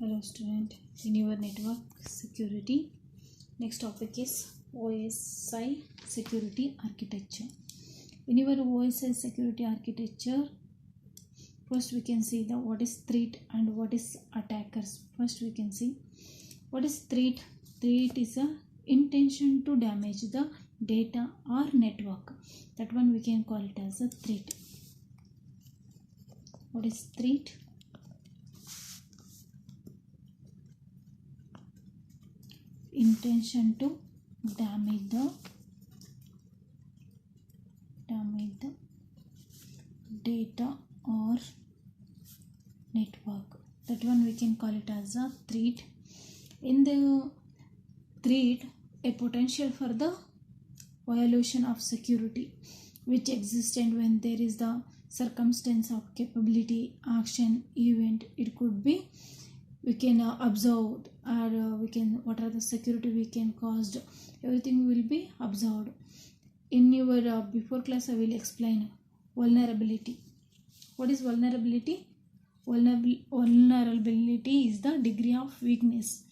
Hello student, in your network security, next topic is OSI security architecture. In your OSI security architecture, first we can see the what is threat and what is attackers. First we can see what is threat. Threat is a intention to damage the data or network. That one we can call it as a threat. What is threat? Intention to damage the data or network. That one we can call it as a threat. In the threat, a potential for the violation of security which existed when there is the circumstance of capability, action, event. It could be we can observe, or we can, what are the security we can caused, everything will be observed. In your before class I will explain vulnerability. What is vulnerability? Vulnerability is the degree of weakness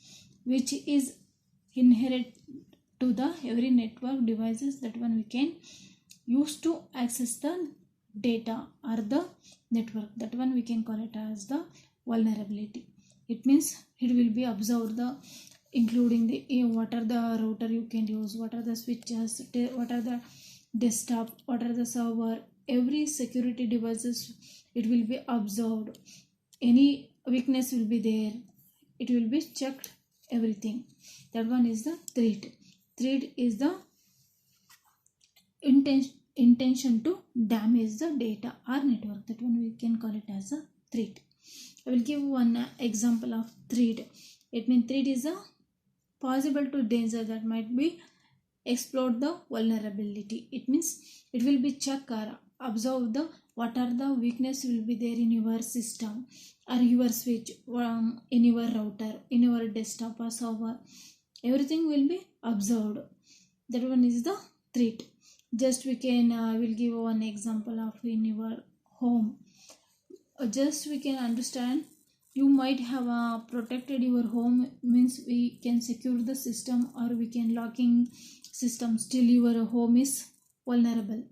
which is inherent to the every network devices that one we can use to access the data or the network. That one we can call it as the vulnerability. It means it will be observed the including the what are the router you can use, what are the switches, what are the desktop, what are the server, every security devices it will be observed. Any weakness will be there, it will be checked, everything. That one is the threat. Threat is the intention to damage the data or network. That one we can call it as a threat. I will give one example of threat. It means threat is a possible to danger that might be exploit the vulnerability. It means it will be check or observe the what are the weakness will be there in your system or your switch, in your router, in your desktop or server. Everything will be observed. That one is the threat. Just we can will give one example of in your home. Just we can understand, you might have protected your home, means we can secure the system or we can locking system, still your home is vulnerable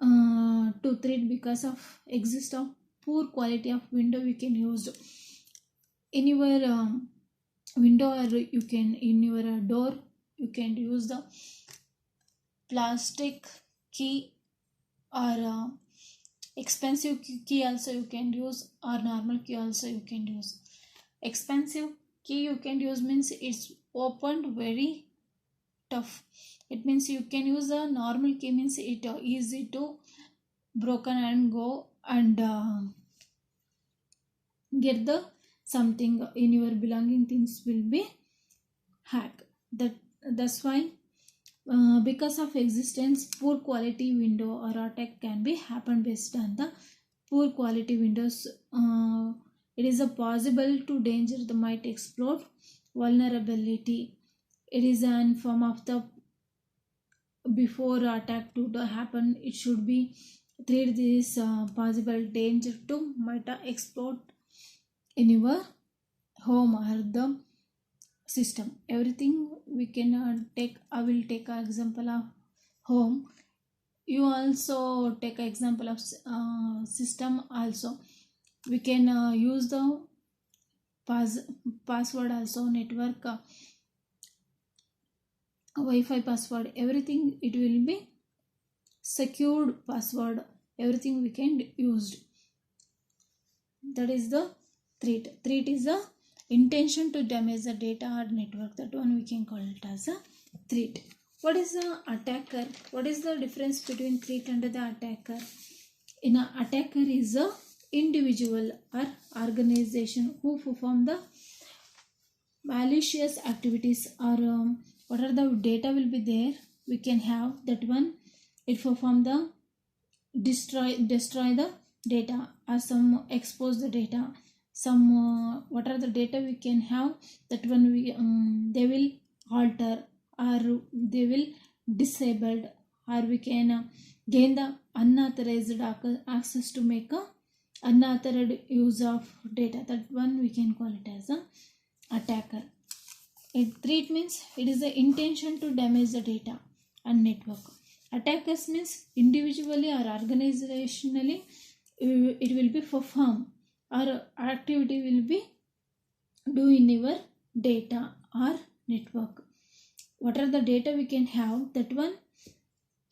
to threat because of exist of poor quality of window we can use in your window, or you can in your door you can use the plastic key or expensive key also you can use, or normal key also you can use. Expensive key you can use means it's opened very tough. It means you can use a normal key, means it easy to broken and go and get the something in your belonging things will be hacked. That's why because of existence poor quality window or attack can be happen based on the poor quality windows. It is a possible to danger that might exploit vulnerability. It is an form of the before attack to the happen, it should be treat this possible danger to might exploit in your home or the system. Everything we can take. I will take an example of home. You also take an example of system also. We can use the password also, network Wi-Fi password, everything it will be secured password, everything we can use. That is the threat. Threat is the intention to damage the data or network. That one we can call it as a threat. What is the attacker? What is the difference between threat and the attacker? In an attacker is a individual or organization who perform the malicious activities, or what are the data will be there we can have. That one it perform the destroy the data, or some expose the data, some what are the data we can have. That one we they will alter or they will disabled, or we can gain the unauthorized access to make a unauthorized use of data, that one we can call it as a attacker. Threat means it is the intention to damage the data and network. Attackers means individually or organizationally it will be perform or activity will be do in your data or network. What are the data we can have, that one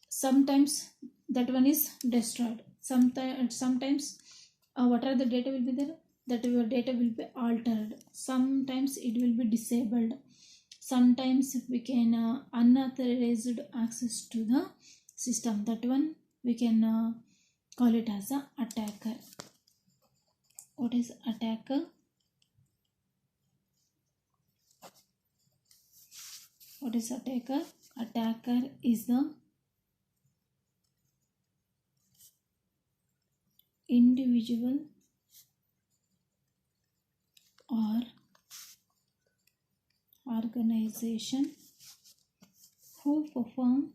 sometimes that one is destroyed. Sometimes what are the data will be there, that your data will be altered. Sometimes it will be disabled. Sometimes we can unauthorized access to the system, that one we can call it as a attacker. What is attacker? What is attacker? Attacker is the individual or organization who performs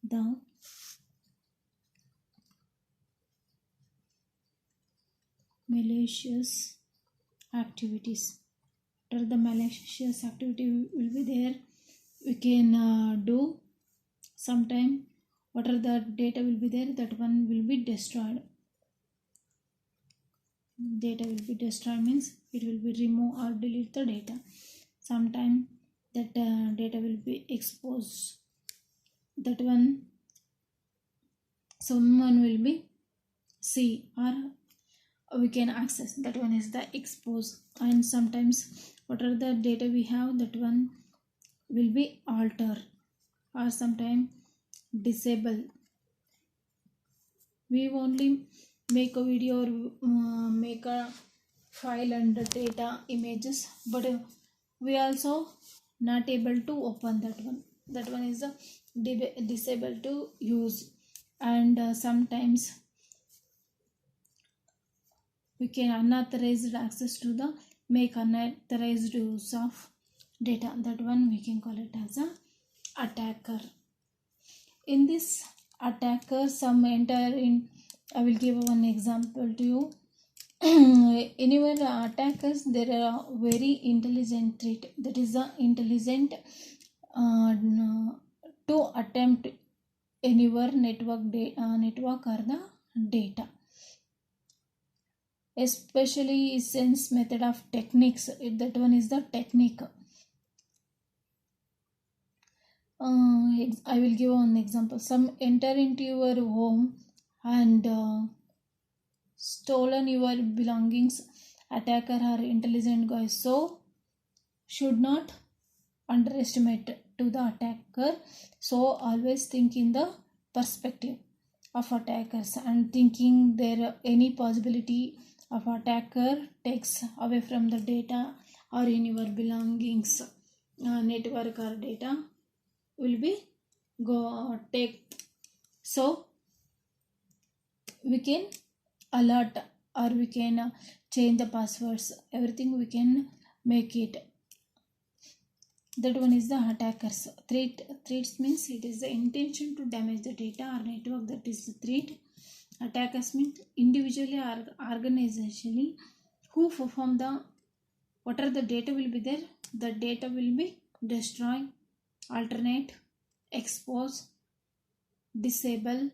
the malicious activities. After the malicious activity will be there, we can do sometime. What are the data will be there, that one will be destroyed. Data will be destroyed means it will be remove or delete the data. Sometime that data will be exposed, that one someone will be see or we can access, that one is the expose. And sometimes what are the data we have, that one will be alter or sometime disable. We only make a video or make a file and data images, but we also not able to open that one. That one is a disabled to use. And sometimes we can unauthorized access to the make unauthorized use of data, that one we can call it as a attacker. In this attacker, some enter in, I will give one example to you. Anywhere attackers, there are very intelligent threat, that is the intelligent to attempt anywhere network or the data, especially sense method of techniques. That one is the technique. I will give one example. Some enter into your home and stolen your belongings. Attacker are intelligent guys, so should not underestimate to the attacker. So always think in the perspective of attackers and thinking there any possibility of attacker takes away from the data or in your belongings, network or data will be go take. So we can alert or we can change the passwords, everything we can make it. That one is the attackers. Threats means it is the intention to damage the data or network, that is the threat. Attackers means individually or organizationally who perform the, what are the data will be there, the data will be destroy, alternate, expose, disable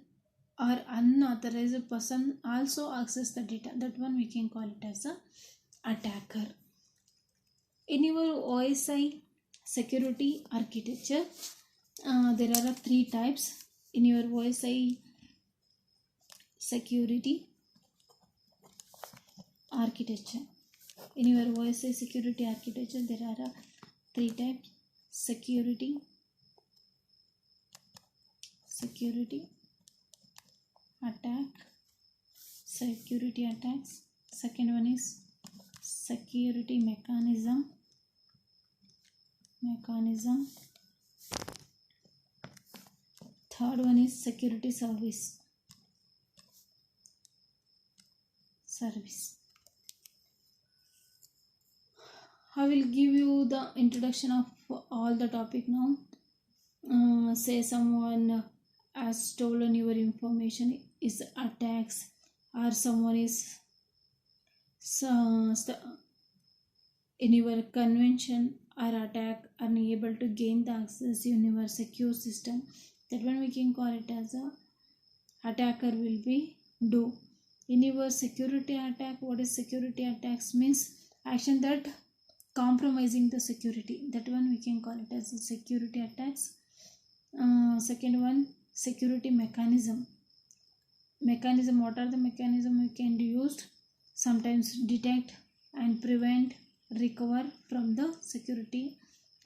or unauthorized person also access the data, that one we can call it as a attacker. In your OSI security architecture, there are three types. In your OSI security architecture, in your OSI security architecture, there are three types: security attack, security attacks. Second one is security mechanism. Third one is security service. I will give you the introduction of all the topic now. Say someone has stolen your information is attacks, or someone is in your convention or attack unable to gain the access in your secure system. That one we can call it as a attacker will be do. In your security attack, what is security attacks means action that compromising the security. That one we can call it as a security attacks. Second one, security mechanism. What are the mechanism we can use? Sometimes detect and prevent, recover from the security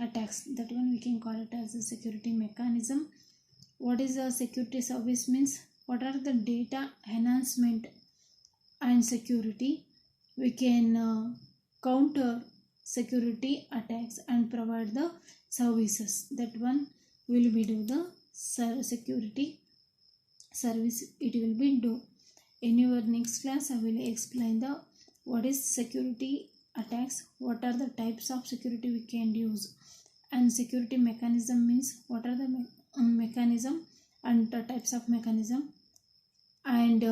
attacks. That one we can call it as a security mechanism. What is a security service means? What are the data enhancement and security? We can counter security attacks and provide the services. That one will be do the security service. It will be do. In your next class, I will explain the what is security attacks, what are the types of security we can use, and security mechanism means what are the mechanism and the types of mechanism, and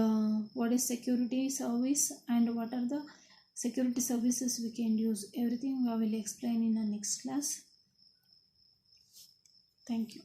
what is security service and what are the security services we can use. Everything I will explain in the next class. Thank you.